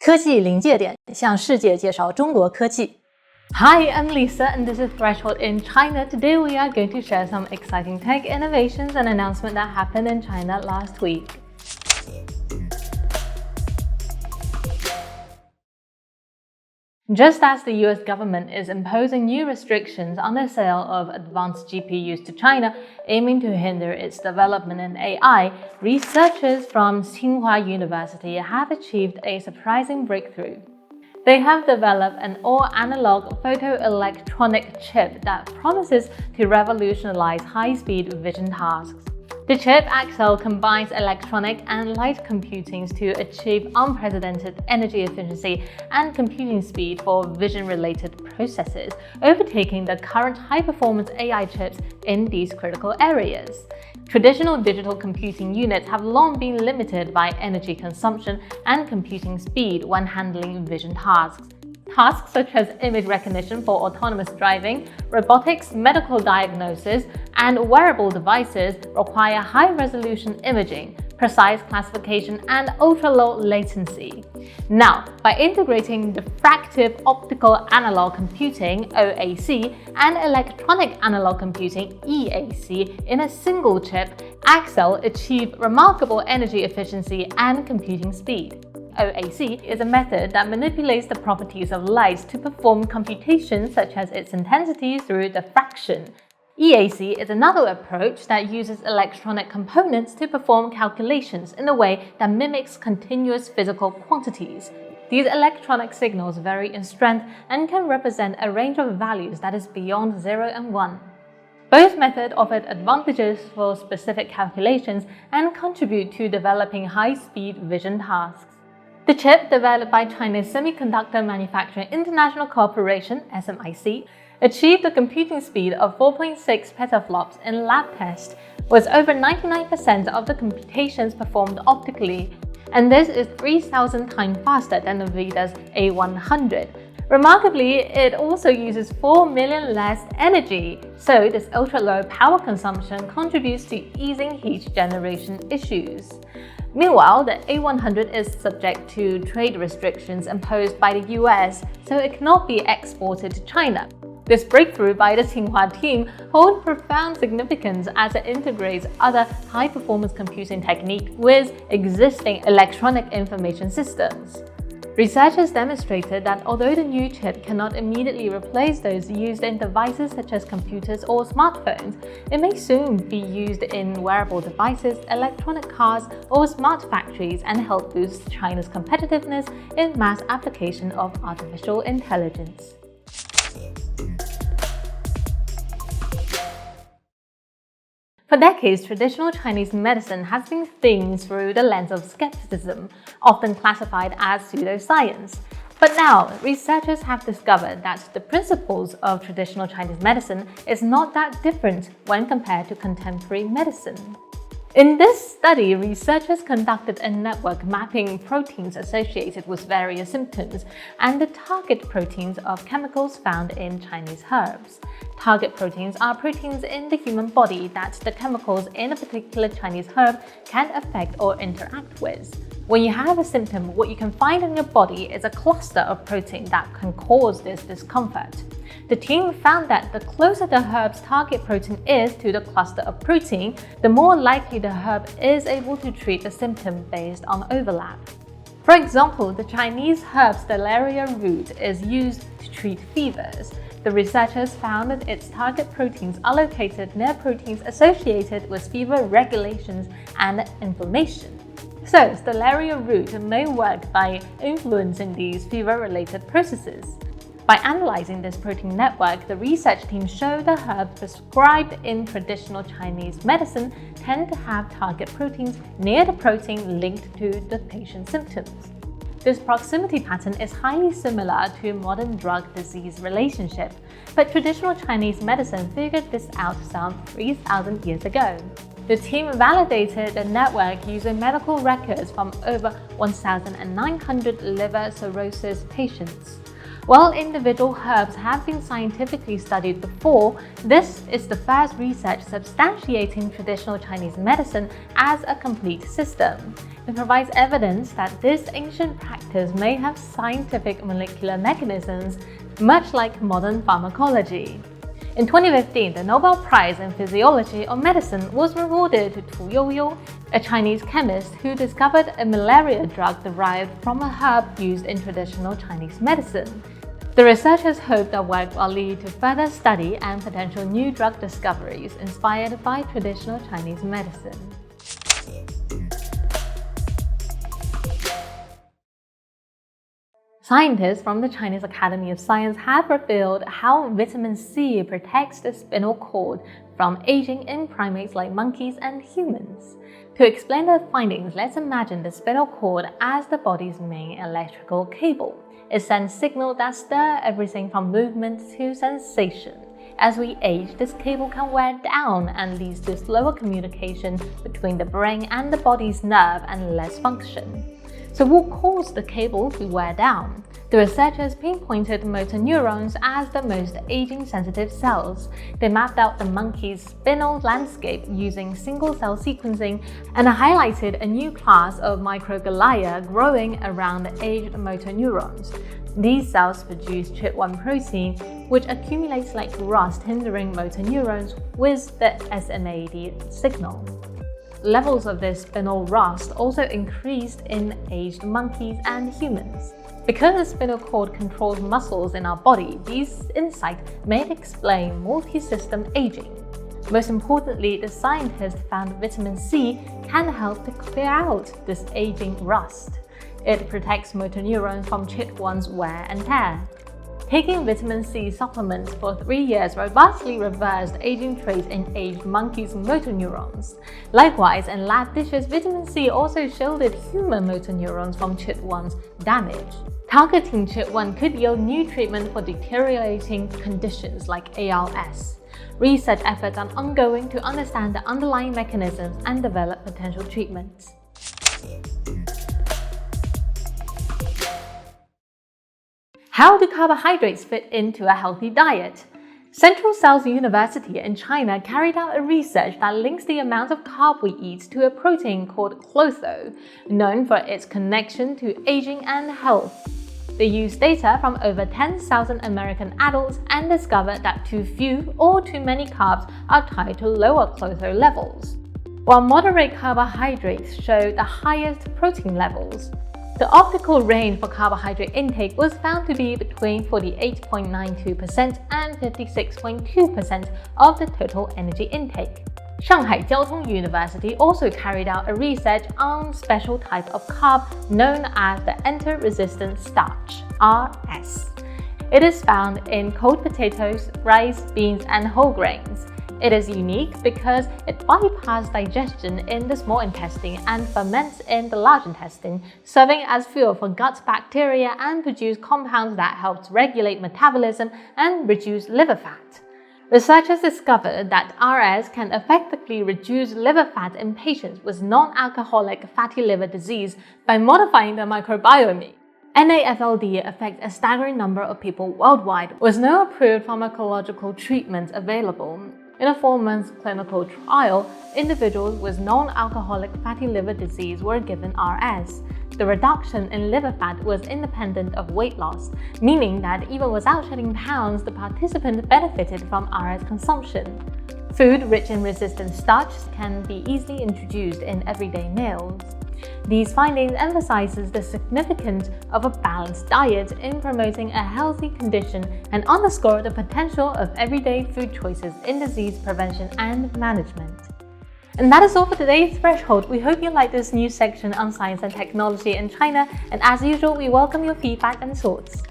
科技临界点向世界介绍中国科技。Hi, I'm Lisa and this is Threshold in China. Today we are going to share some exciting tech innovations and announcements that happened in China last week. Just as the US government is imposing new restrictions on the sale of advanced GPUs to China, aiming to hinder its development in AI, researchers from Tsinghua University have achieved a surprising breakthrough. They have developed an all-analog photoelectronic chip that promises to revolutionize high-speed vision tasks. The chip Axel combines electronic and light computing to achieve unprecedented energy efficiency and computing speed for vision-related processes, overtaking the current high-performance AI chips in these critical areas. Traditional digital computing units have long been limited by energy consumption and computing speed when handling vision tasks. Tasks such as image recognition for autonomous driving, robotics, medical diagnosis, and wearable devices require high-resolution imaging, precise classification, and ultra-low latency. Now, by integrating diffractive optical analog computing (OAC) and electronic analog computing (EAC) in a single chip, Axel achieved remarkable energy efficiency and computing speed. OAC is a method that manipulates the properties of light to perform computations such as its intensity through diffraction. EAC is another approach that uses electronic components to perform calculations in a way that mimics continuous physical quantities. These electronic signals vary in strength and can represent a range of values that is beyond 0 and 1. Both methods offer advantages for specific calculations and contribute to developing high-speed vision tasks. The chip, developed by China's Semiconductor Manufacturing International Corporation (SMIC), achieved a computing speed of 4.6 petaflops in lab tests, with over 99% of the computations performed optically, and this is 3,000 times faster than NVIDIA's A100. Remarkably, it also uses 4 million less energy, so this ultra-low power consumption contributes to easing heat generation issues. Meanwhile, the A100 is subject to trade restrictions imposed by the US, so it cannot be exported to China. This breakthrough by the Tsinghua team holds profound significance as it integrates other high-performance computing techniques with existing electronic information systems. Researchers demonstrated that although the new chip cannot immediately replace those used in devices such as computers or smartphones, it may soon be used in wearable devices, electronic cars, or smart factories and help boost China's competitiveness in mass application of artificial intelligence. For decades, traditional Chinese medicine has been seen through the lens of skepticism, often classified as pseudoscience. But now, researchers have discovered that the principles of traditional Chinese medicine is not that different when compared to contemporary medicine. In this study, researchers conducted a network mapping proteins associated with various symptoms and the target proteins of chemicals found in Chinese herbs. Target proteins are proteins in the human body that the chemicals in a particular Chinese herb can affect or interact with. When you have a symptom, what you can find in your body is a cluster of protein that can cause this discomfort. The team found that the closer the herb's target protein is to the cluster of protein, the more likely the herb is able to treat the symptom based on overlap. For example, the Chinese herb stellaria root is used to treat fevers. The researchers found that its target proteins are located near proteins associated with fever regulations and inflammation. So, stellaria root may work by influencing these fever-related processes. By analyzing this protein network, the research team showed the herbs prescribed in traditional Chinese medicine tend to have target proteins near the protein linked to the patient's symptoms. This proximity pattern is highly similar to a modern drug-disease relationship, but traditional Chinese medicine figured this out some 3,000 years ago. The team validated the network using medical records from over 1,900 liver cirrhosis patients. While individual herbs have been scientifically studied before, this is the first research substantiating traditional Chinese medicine as a complete system. It provides evidence that this ancient practice may have scientific molecular mechanisms, much like modern pharmacology. In 2015, the Nobel Prize in Physiology or Medicine was awarded to Tu Youyou, a Chinese chemist who discovered a malaria drug derived from a herb used in traditional Chinese medicine. The researchers hope their work will lead to further study and potential new drug discoveries inspired by traditional Chinese medicine. Scientists from the Chinese Academy of Science have revealed how vitamin C protects the spinal cord from aging in primates like monkeys and humans. To explain their findings, let's imagine the spinal cord as the body's main electrical cable. It sends signals that stir everything from movement to sensation. As we age, this cable can wear down and leads to slower communication between the brain and the body's nerve and less function. So what caused the cable to wear down? The researchers pinpointed motor neurons as the most aging-sensitive cells. They mapped out the monkey's spinal landscape using single-cell sequencing and highlighted a new class of microglia growing around the aged motor neurons. These cells produce CHIP1 protein, which accumulates like rust, hindering motor neurons with the SNAD signal. Levels of this spinal rust also increased in aged monkeys and humans. Because the spinal cord controls muscles in our body, these insights may explain multi-system aging. Most importantly, the scientists found vitamin C can help to clear out this aging rust. It protects motor neurons from CHIP1's wear and tear. Taking vitamin C supplements for 3 years robustly reversed aging traits in aged monkeys' motor neurons. Likewise, in lab dishes, vitamin C also shielded human motor neurons from CHIP1's damage. Targeting CHIP1 could yield new treatment for deteriorating conditions like ALS. Research efforts are ongoing to understand the underlying mechanisms and develop potential treatments. How do carbohydrates fit into a healthy diet? Central Cells University in China carried out a research that links the amount of carb we eat to a protein called clotho, known for its connection to aging and health. They used data from over 10,000 American adults and discovered that too few or too many carbs are tied to lower clotho levels, while moderate carbohydrates showed the highest protein levels. The optimal range for carbohydrate intake was found to be between 48.92% and 56.2% of the total energy intake. Shanghai Jiao Tong University also carried out a research on a special type of carb known as the enter-resistant starch, RS. It is found in cold potatoes, rice, beans, and whole grains. It is unique because it bypasses digestion in the small intestine and ferments in the large intestine, serving as fuel for gut bacteria and produce compounds that help regulate metabolism and reduce liver fat. Researchers discovered that RS can effectively reduce liver fat in patients with non-alcoholic fatty liver disease by modifying the microbiome. NAFLD affects a staggering number of people worldwide, with no approved pharmacological treatments available. In a 4-month clinical trial, individuals with non-alcoholic fatty liver disease were given RS. The reduction in liver fat was independent of weight loss, meaning that even without shedding pounds, the participants benefited from RS consumption. Food rich in resistant starches can be easily introduced in everyday meals. These findings emphasizes the significance of a balanced diet in promoting a healthy condition and underscore the potential of everyday food choices in disease prevention and management. And that is all for today's Threshold. We hope you like this new section on science and technology in China, and as usual, we welcome your feedback and thoughts.